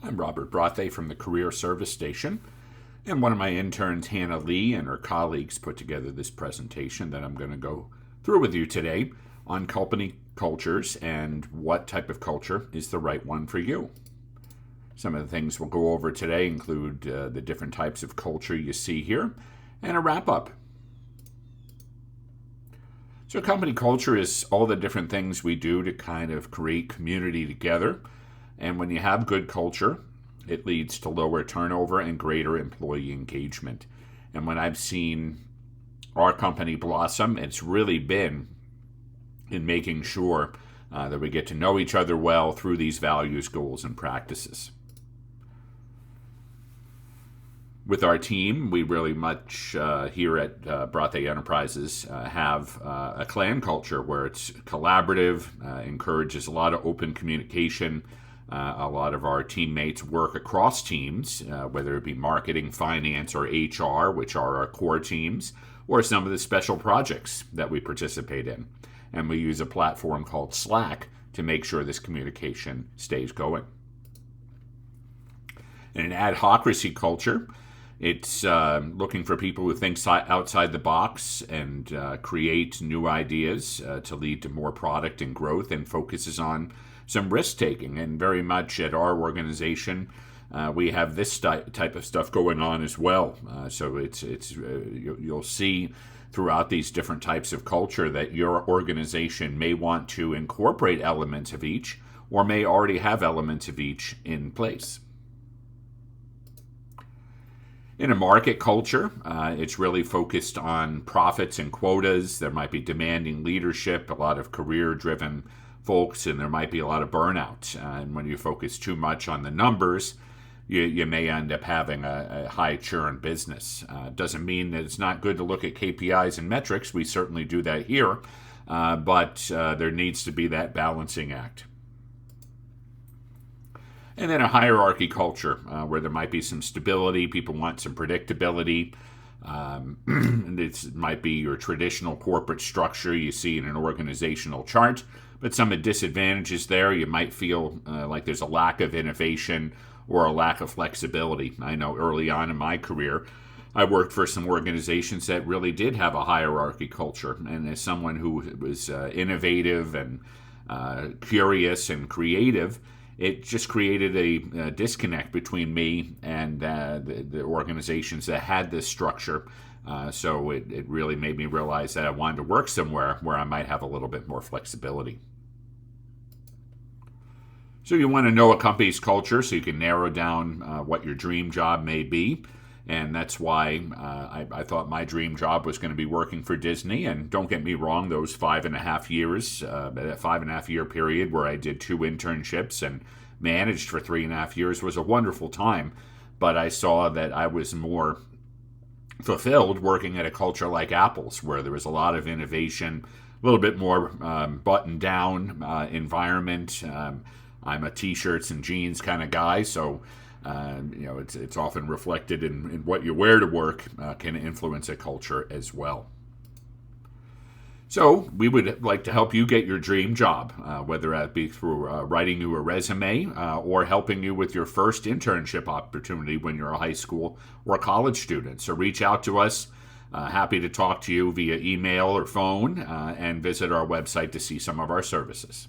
I'm Robert Brothe from the Career Service Station, and one of my interns, Hannah Lee, and her colleagues put together this presentation that I'm going to go through with you today on company cultures and what type of culture is the right one for you. Some of the things we'll go over today include the different types of culture you see here, and a wrap-up. So company culture is all the different things we do to kind of create community together. And when you have good culture, it leads to lower turnover and greater employee engagement. And when I've seen our company blossom, it's really been in making sure that we get to know each other well through these values, goals, and practices. With our team, we really much here at Brothe Enterprises have a clan culture where it's collaborative, encourages a lot of open communication. A lot of our teammates work across teams, whether it be marketing, finance, or HR, which are our core teams, or some of the special projects that we participate in. And we use a platform called Slack to make sure this communication stays going. In an adhocracy culture, it's looking for people who think outside the box and create new ideas to lead to more product and growth, and focuses on some risk-taking. And very much at our organization, we have this type of stuff going on as well. So you'll see throughout these different types of culture that your organization may want to incorporate elements of each, or may already have elements of each in place. In a market culture, it's really focused on profits and quotas. There might be demanding leadership, a lot of career-driven folks, and there might be a lot of burnout. And when you focus too much on the numbers, you may end up having a high churn business. Doesn't mean that it's not good to look at KPIs and metrics. We certainly do that here, but there needs to be that balancing act. And then a hierarchy culture where there might be some stability. People want some predictability. And it might be your traditional corporate structure you see in an organizational chart, but some of the disadvantages there, you might feel like there's a lack of innovation or a lack of flexibility. I know early on in my career, I worked for some organizations that really did have a hierarchy culture. And as someone who was innovative and curious and creative, it just created a disconnect between me and the organizations that had this structure. So it really made me realize that I wanted to work somewhere where I might have a little bit more flexibility. So you want to know a company's culture so you can narrow down what your dream job may be. And that's why I thought my dream job was going to be working for Disney. And don't get me wrong, those 5.5 years, that 5.5 year period where I did 2 internships and managed for 3.5 years was a wonderful time. But I saw that I was more fulfilled working at a culture like Apple's, where there was a lot of innovation, a little bit more buttoned down environment. I'm a t-shirts and jeans kind of guy, so it's often reflected in what you wear to work can influence a culture as well. So we would like to help you get your dream job, whether that be through writing you a resume or helping you with your first internship opportunity when you're a high school or a college student. So reach out to us. Happy to talk to you via email or phone, and visit our website to see some of our services.